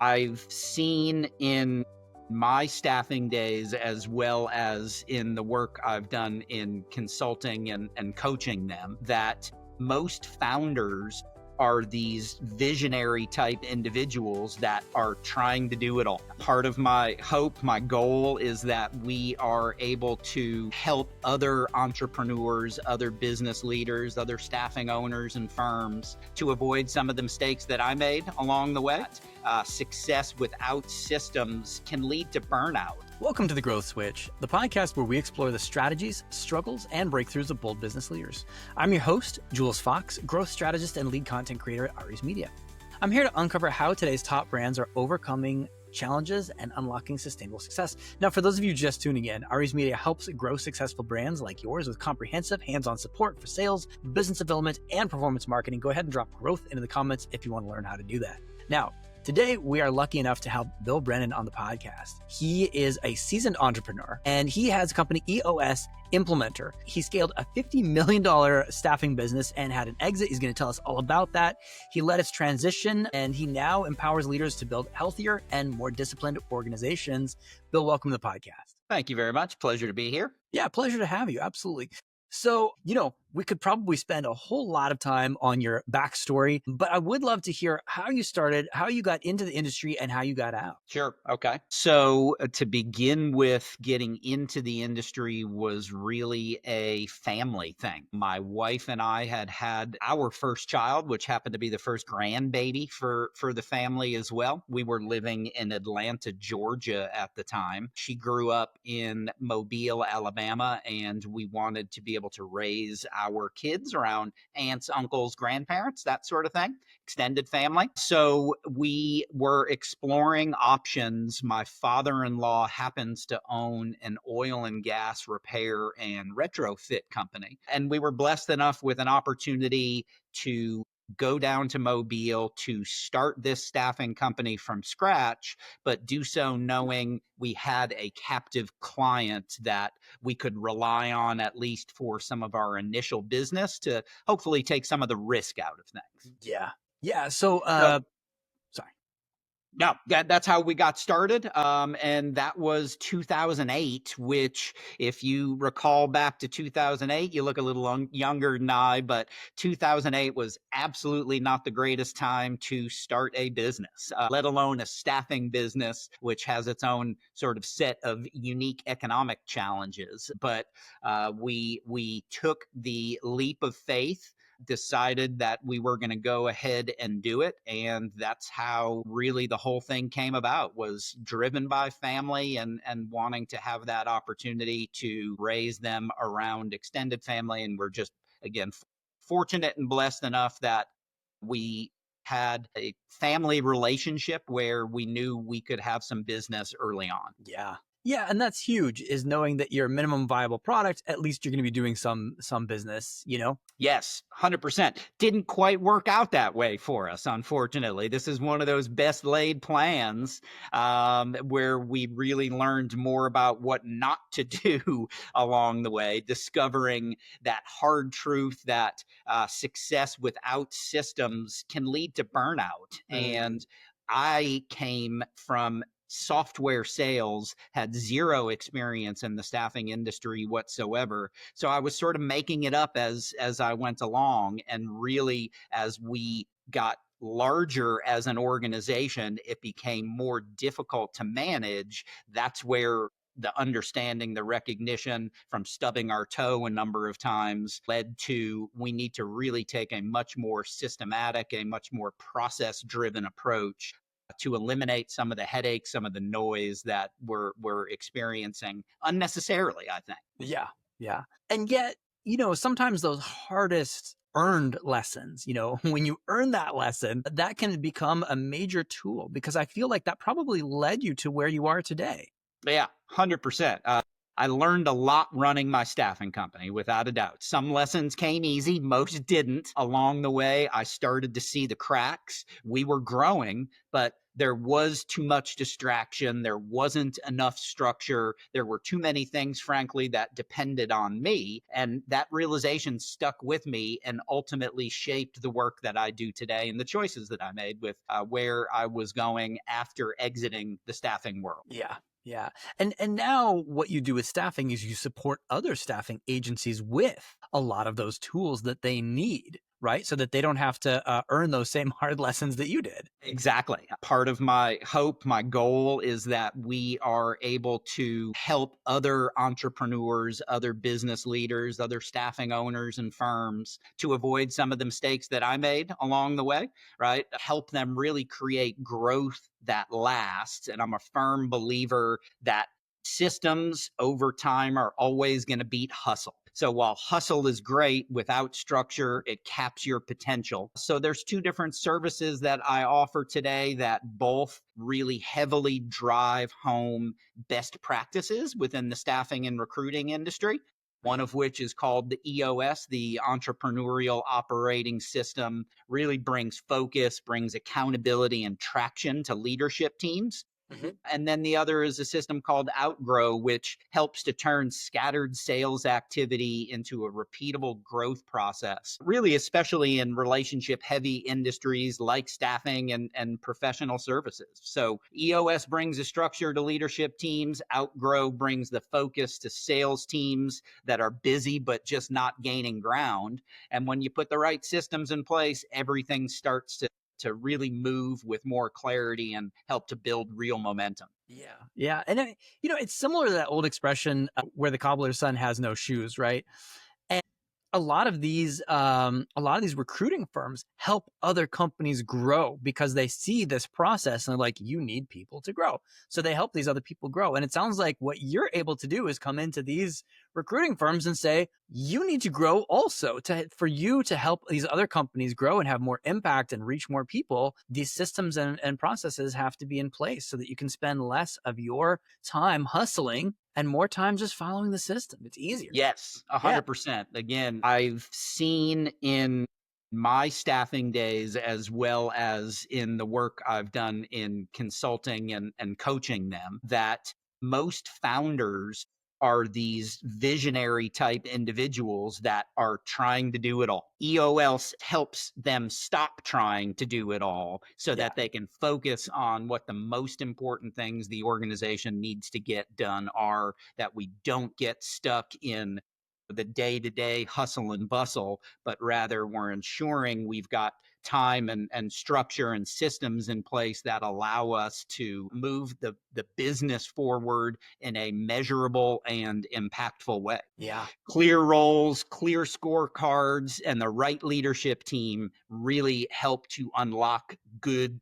I've seen in my staffing days, as well as in the work I've done in consulting and coaching them, that most founders are these visionary type individuals that are trying to do it all. Part of my hope, my goal is that we are able to help other entrepreneurs, other business leaders, other staffing owners and firms to avoid some of the mistakes that I made along the way. Success without systems can lead to burnout. Welcome to The Growth Switch, the podcast where we explore the strategies, struggles, and breakthroughs of bold business leaders. I'm your host, Jules Fox, growth strategist and lead content creator at Aries Media. I'm here to uncover how today's top brands are overcoming challenges and unlocking sustainable success. Now, for those of you just tuning in, Aries Media helps grow successful brands like yours with comprehensive hands-on support for sales, business development, and performance marketing. Go ahead and drop growth into the comments if you want to learn how to do that. Now, today, we are lucky enough to have Bill Brennan on the podcast. He is a seasoned entrepreneur, and he has a company, EOS Implementer. He scaled a $50 million staffing business and had an exit. He's going to tell us all about that. He led its transition, and he now empowers leaders to build healthier and more disciplined organizations. Bill, welcome to the podcast. Thank you very much. Pleasure to be here. Yeah, pleasure to have you. Absolutely. So, we could probably spend a whole lot of time on your backstory, but I would love to hear how you started, how you got into the industry, and how you got out. Sure. Okay. So to begin with, getting into the industry was really a family thing. My wife and I had our first child, which happened to be the first grandbaby for the family as well. We were living in Atlanta, Georgia at the time. She grew up in Mobile, Alabama, and we wanted to be able to raise our kids around aunts, uncles, grandparents, that sort of thing, extended family. So we were exploring options. My father-in-law happens to own an oil and gas repair and retrofit company. And we were blessed enough with an opportunity to go down to Mobile to start this staffing company from scratch, but do so knowing we had a captive client that we could rely on, at least for some of our initial business, to hopefully take some of the risk out of things. Yeah. Yeah. So, sorry. No, that's how we got started. And that was 2008, which, if you recall back to 2008, you look a little younger than I, but 2008 was absolutely not the greatest time to start a business, let alone a staffing business, which has its own sort of set of unique economic challenges. But we took the leap of faith, decided that we were going to go ahead and do it. And that's how really the whole thing came about, was driven by family and wanting to have that opportunity to raise them around extended family. And we're just, again, fortunate and blessed enough that we had a family relationship where we knew we could have some business early on. Yeah. Yeah, and that's huge, is knowing that your minimum viable product, at least you're going to be doing some business, Yes, 100%. Didn't quite work out that way for us, unfortunately. This is one of those best laid plans where we really learned more about what not to do along the way, discovering that hard truth that success without systems can lead to burnout. And I came from software sales, had zero experience in the staffing industry whatsoever. So I was sort of making it up as I went along. And really, as we got larger as an organization, it became more difficult to manage. That's where the understanding, the recognition from stubbing our toe a number of times led to, we need to really take a much more systematic, a much more process-driven approach to eliminate some of the headaches, some of the noise that we're experiencing unnecessarily, I think. Yeah. Yeah. And yet, sometimes those hardest earned lessons, when you earn that lesson, that can become a major tool, because I feel like that probably led you to where you are today. Yeah, 100%. I learned a lot running my staffing company, without a doubt. Some lessons came easy, most didn't. Along the way, I started to see the cracks. We were growing, but there was too much distraction. There wasn't enough structure. There were too many things, frankly, that depended on me. And that realization stuck with me and ultimately shaped the work that I do today and the choices that I made with where I was going after exiting the staffing world. Yeah. Yeah. And now what you do with staffing is you support other staffing agencies with a lot of those tools that they need, right? So that they don't have to earn those same hard lessons that you did. Exactly. Part of my hope, my goal is that we are able to help other entrepreneurs, other business leaders, other staffing owners and firms to avoid some of the mistakes that I made along the way, right? Help them really create growth that lasts. And I'm a firm believer that systems over time are always going to beat hustle. So while hustle is great, without structure, it caps your potential. So there's two different services that I offer today that both really heavily drive home best practices within the staffing and recruiting industry. One of which is called the EOS, the Entrepreneurial Operating System, really brings focus, brings accountability and traction to leadership teams. Mhm. And then the other is a system called Outgrow, which helps to turn scattered sales activity into a repeatable growth process, really, especially in relationship heavy industries like staffing and professional services. So EOS brings a structure to leadership teams. Outgrow brings the focus to sales teams that are busy but just not gaining ground. And when you put the right systems in place, everything starts to really move with more clarity and help to build real momentum. Yeah. Yeah. And, it's similar to that old expression where the cobbler's son has no shoes, right? And a lot of these recruiting firms help other companies grow because they see this process and they're like, you need people to grow. So they help these other people grow. And it sounds like what you're able to do is come into these recruiting firms and say, you need to grow also for you to help these other companies grow and have more impact and reach more people. These systems and processes have to be in place so that you can spend less of your time hustling and more time just following the system. It's easier. Yes, Yeah. 100%. Again, I've seen in my staffing days as well as in the work I've done in consulting and coaching them that most founders are these visionary type individuals that are trying to do it all. EOS helps them stop trying to do it all so Yeah. that they can focus on what the most important things the organization needs to get done are, that we don't get stuck in the day-to-day hustle and bustle, but rather we're ensuring we've got time and structure and systems in place that allow us to move the business forward in a measurable and impactful way. Yeah. Clear roles, clear scorecards, and the right leadership team really help to unlock good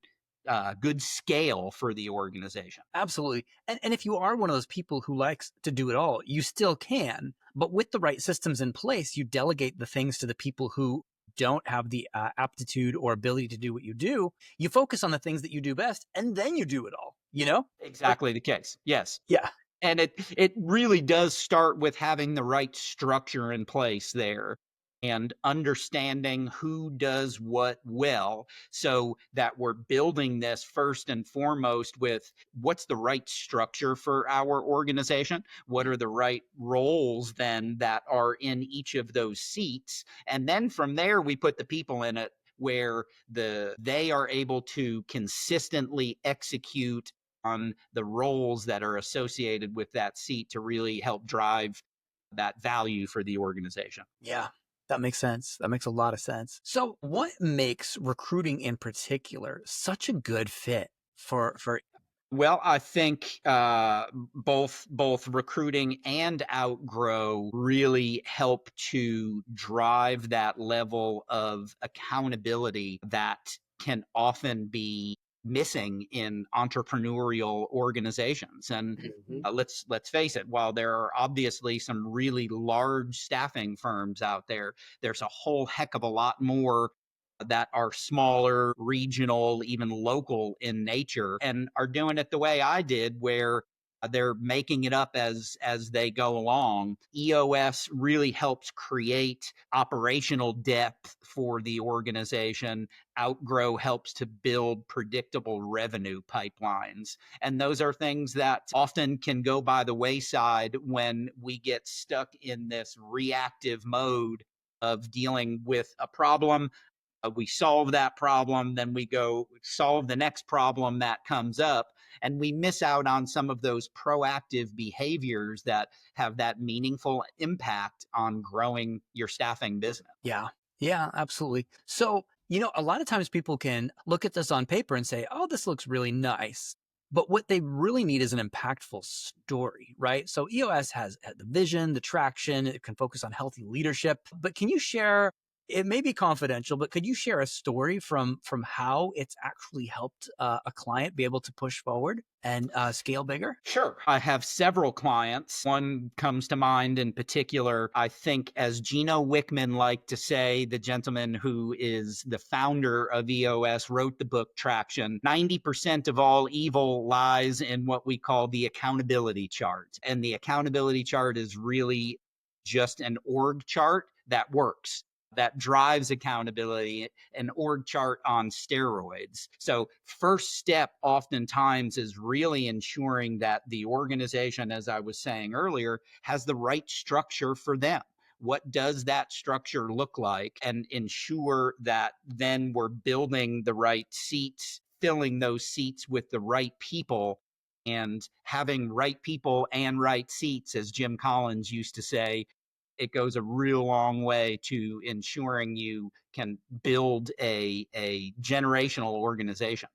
scale for the organization. Absolutely. And if you are one of those people who likes to do it all, you still can. But with the right systems in place, you delegate the things to the people who don't have the aptitude or ability to do what you do. You focus on the things that you do best, and then you do it all, Like, Exactly the case. Yes. yeah. And it really does start with having the right structure in place there and understanding who does what well, so that we're building this first and foremost with what's the right structure for our organization, what are the right roles then that are in each of those seats, and then from there we put the people in it where they are able to consistently execute on the roles that are associated with that seat to really help drive that value for the organization. Yeah. That makes sense. That makes a lot of sense. So what makes recruiting in particular such a good fit for Well, I think both recruiting and Outgrow really help to drive that level of accountability that can often be missing in entrepreneurial organizations. And Mhm. let's face it, while there are obviously some really large staffing firms out there, there's a whole heck of a lot more that are smaller, regional, even local in nature, and are doing it the way I did, where They're making it up as they go along. EOS really helps create operational depth for the organization. Outgrow helps to build predictable revenue pipelines. And those are things that often can go by the wayside when we get stuck in this reactive mode of dealing with a problem. We solve that problem, then we go solve the next problem that comes up, and we miss out on some of those proactive behaviors that have that meaningful impact on growing your staffing business. Yeah. Yeah, absolutely. So, a lot of times people can look at this on paper and say, oh, this looks really nice. But what they really need is an impactful story, right? So EOS has the vision, the traction, it can focus on healthy leadership. But can you share, it may be confidential, but could you share a story from how it's actually helped a client be able to push forward and scale bigger? Sure. I have several clients. One comes to mind in particular. I think, as Gino Wickman liked to say, the gentleman who is the founder of EOS wrote the book Traction. 90% of all evil lies in what we call the accountability chart. And the accountability chart is really just an org chart that works, that drives accountability, an org chart on steroids. So first step oftentimes is really ensuring that the organization, as I was saying earlier, has the right structure for them. What does that structure look like? And ensure that then we're building the right seats, filling those seats with the right people, and having right people and right seats, as Jim Collins used to say. It goes a real long way to ensuring you can build a generational organization.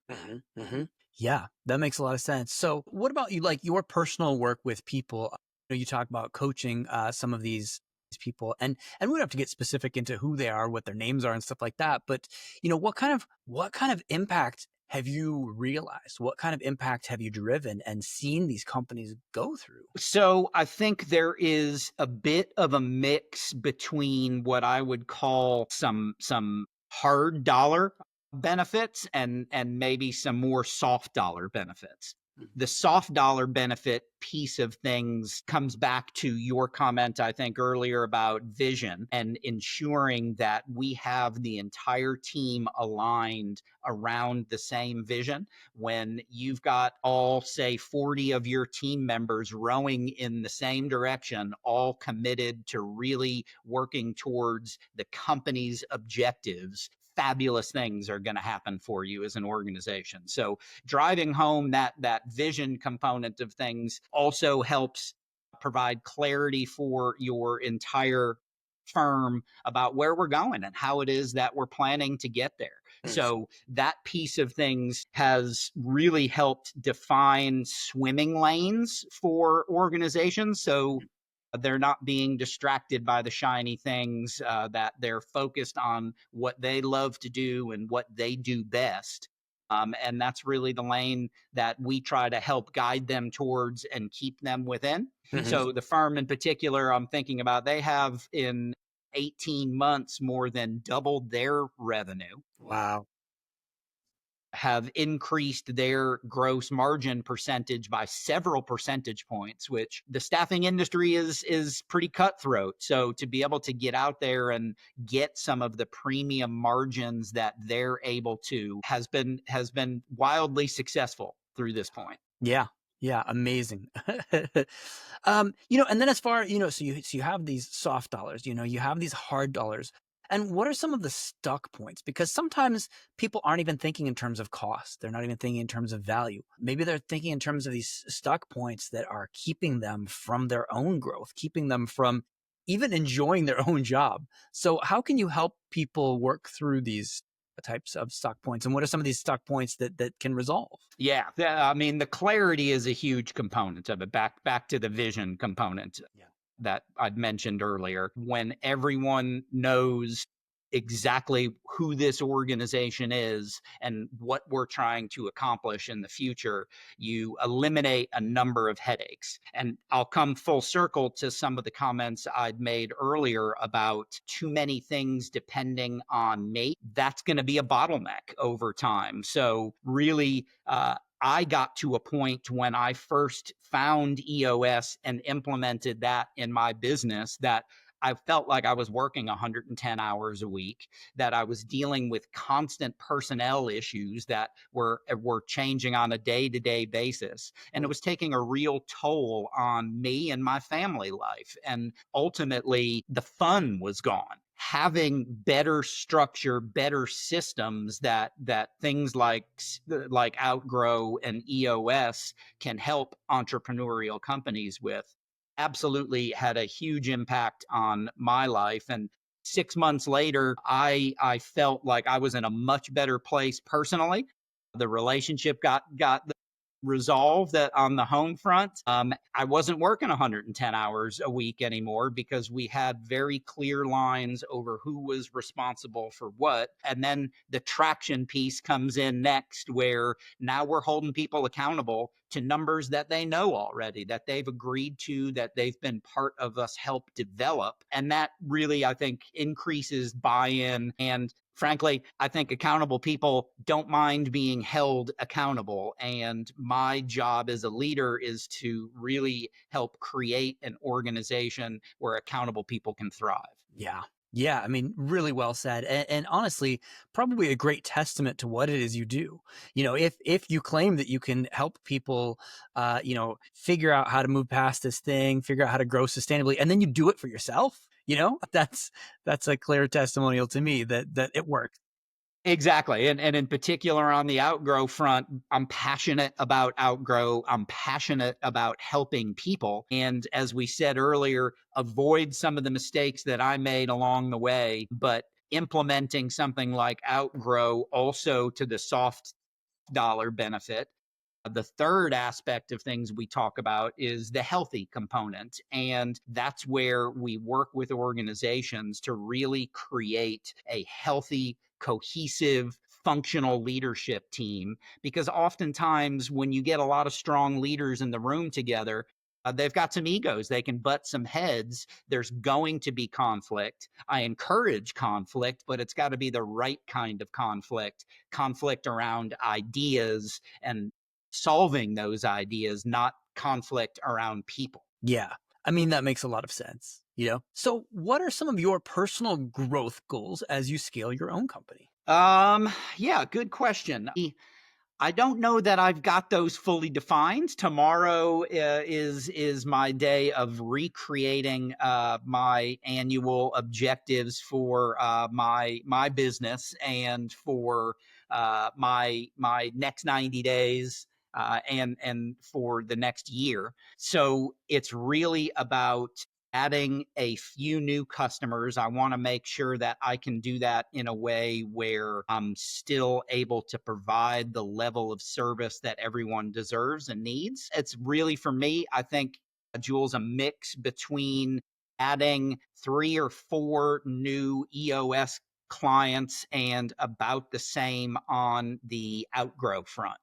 Yeah, that makes a lot of sense. So, what about you, like your personal work with people? You talk about coaching some of these people, and we don't have to get specific into who they are, what their names are, and stuff like that. But what kind of impact have you realized? What kind of impact have you driven and seen these companies go through? So I think there is a bit of a mix between what I would call some hard dollar benefits and maybe some more soft dollar benefits. The soft dollar benefit piece of things comes back to your comment, I think, earlier about vision and ensuring that we have the entire team aligned around the same vision. When you've got all, say, 40 of your team members rowing in the same direction, all committed to really working towards the company's objectives, fabulous things are going to happen for you as an organization. So driving home that vision component of things also helps provide clarity for your entire firm about where we're going and how it is that we're planning to get there. So that piece of things has really helped define swimming lanes for organizations. So they're not being distracted by the shiny things, that they're focused on what they love to do and what they do best. And that's really the lane that we try to help guide them towards and keep them within. Mhm. So the firm in particular, I'm thinking about, they have in 18 months more than doubled their revenue, Wow. have increased their gross margin percentage by several percentage points, which the staffing industry is pretty cutthroat. So to be able to get out there and get some of the premium margins that they're able to has been wildly successful through this point. Yeah. Yeah. Amazing. And then as far, so you have these soft dollars, you have these hard dollars. And what are some of the stuck points? Because sometimes people aren't even thinking in terms of cost. They're not even thinking in terms of value. Maybe they're thinking in terms of these stuck points that are keeping them from their own growth, keeping them from even enjoying their own job. So how can you help people work through these types of stuck points? And what are some of these stuck points that can resolve? Yeah, I mean, the clarity is a huge component of it. Back to the vision component Yeah. that I'd mentioned earlier. When everyone knows exactly who this organization is and what we're trying to accomplish in the future, you eliminate a number of headaches. And I'll come full circle to some of the comments I'd made earlier about too many things depending on me. That's going to be a bottleneck over time. So really, I got to a point when I first found EOS and implemented that in my business that I felt like I was working 110 hours a week, that I was dealing with constant personnel issues that were changing on a day-to-day basis. And it was taking a real toll on me and my family life. And ultimately, the fun was gone. Having better structure, better systems that things like Outgrow and EOS can help entrepreneurial companies with absolutely had a huge impact on my life. And 6 months later, I felt like I was in a much better place personally. The relationship got resolved that on the home front. I wasn't working 110 hours a week anymore because we had very clear lines over who was responsible for what. And then the traction piece comes in next, where now we're holding people accountable to numbers that they know already, that they've agreed to, that they've been part of us help develop. And that really, I think, increases buy-in. And frankly, I think accountable people don't mind being held accountable. And my job as a leader is to really help create an organization where accountable people can thrive. Yeah. Yeah. I mean, really well said. And honestly, probably a great testament to what it is you do. If you claim that you can help people, figure out how to move past this thing, figure out how to grow sustainably, and then you do it for yourself, that's a clear testimonial to me that it works. Exactly. And in particular on the Outgrow front, I'm passionate about Outgrow. I'm passionate about helping people. And as we said earlier, avoid some of the mistakes that I made along the way, but implementing something like Outgrow also to the soft dollar benefit. The third aspect of things we talk about is the healthy component. And that's where we work with organizations to really create a healthy, cohesive, functional leadership team. Because oftentimes, when you get a lot of strong leaders in the room together, they've got some egos. They can butt some heads. There's going to be conflict. I encourage conflict, but it's got to be the right kind of conflict around ideas and solving those ideas, not conflict around people. Yeah. I mean, that makes a lot of sense. So what are some of your personal growth goals as you scale your own company? Yeah, good question. I don't know that I've got those fully defined. Tomorrow is my day of recreating my annual objectives for my business and for my next 90 days. And for the next year. So it's really about adding a few new customers. I want to make sure that I can do that in a way where I'm still able to provide the level of service that everyone deserves and needs. It's really, for me, I think, Jules, a mix between adding 3 or 4 new EOS clients and about the same on the Outgrow front.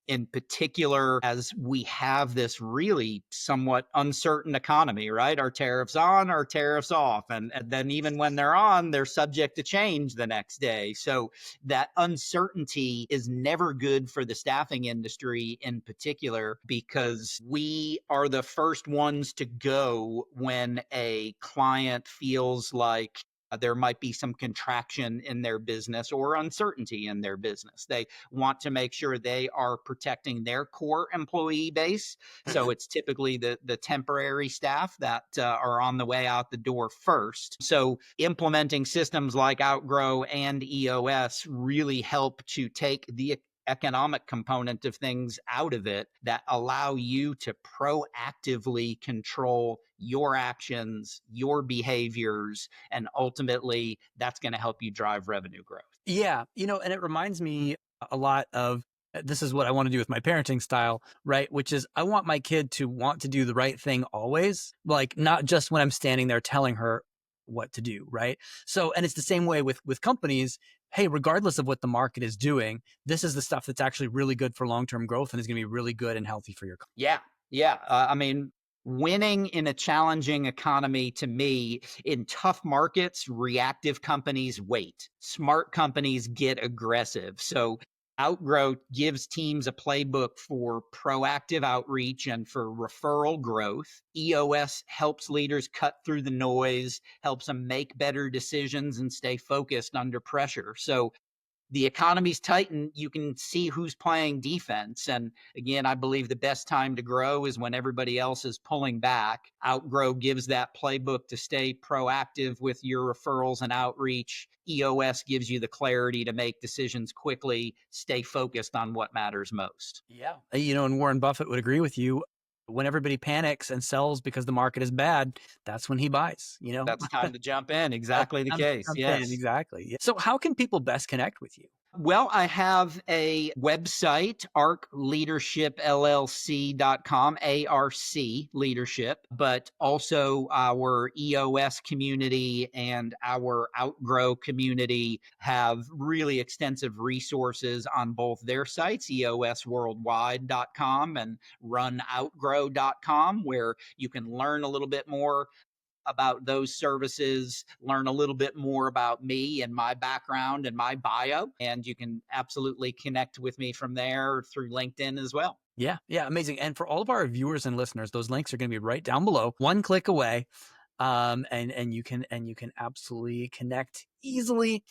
In particular, as we have this really somewhat uncertain economy, right? Our tariffs on, our tariffs off. And then even when they're on, they're subject to change the next day. So that uncertainty is never good for the staffing industry in particular, because we are the first ones to go when a client feels like there might be some contraction in their business or uncertainty in their business. They want to make sure they are protecting their core employee base. So it's typically the temporary staff that are on the way out the door first. So implementing systems like Outgrow and EOS really help to take the economic component of things out of it that allow you to proactively control your actions, your behaviors, and ultimately that's going to help you drive revenue growth. Yeah. And it reminds me a lot of this is what I want to do with my parenting style, right? Which is I want my kid to want to do the right thing always, like not just when I'm standing there telling her what to do, right? So, and it's the same way with companies. Hey, regardless of what the market is doing, this is the stuff that's actually really good for long-term growth and is going to be really good and healthy for your company. Yeah. Yeah. I mean, winning in a challenging economy, to me, in tough markets, reactive companies wait. Smart companies get aggressive. So Outgrow gives teams a playbook for proactive outreach and for referral growth. EOS helps leaders cut through the noise, helps them make better decisions and stay focused under pressure. So the economy's tight and you can see who's playing defense. And again, I believe the best time to grow is when everybody else is pulling back. Outgrow gives that playbook to stay proactive with your referrals and outreach. EOS gives you the clarity to make decisions quickly, stay focused on what matters most. Yeah. And Warren Buffett would agree with you. When everybody panics and sells because the market is bad, that's when he buys, That's time to jump in. That's Exactly the time to case. jump in, Yes. exactly. Yeah. So how can people best connect with you? Well, I have a website, arcleadershipllc.com, ARC leadership, but also our EOS community and our Outgrow community have really extensive resources on both their sites, eosworldwide.com and runoutgrow.com, where you can learn a little bit more about those services, learn a little bit more about me and my background and my bio. And you can absolutely connect with me from there through LinkedIn as well. Yeah. Yeah. Amazing. And for all of our viewers and listeners, those links are going to be right down below, one click away. And you can absolutely connect easily.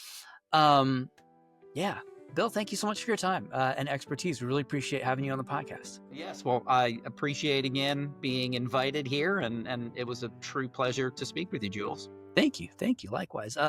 Yeah. Bill, thank you so much for your time and expertise. We really appreciate having you on the podcast. Yes, well, I appreciate again being invited here, and it was a true pleasure to speak with you, Jules. Thank you. Likewise.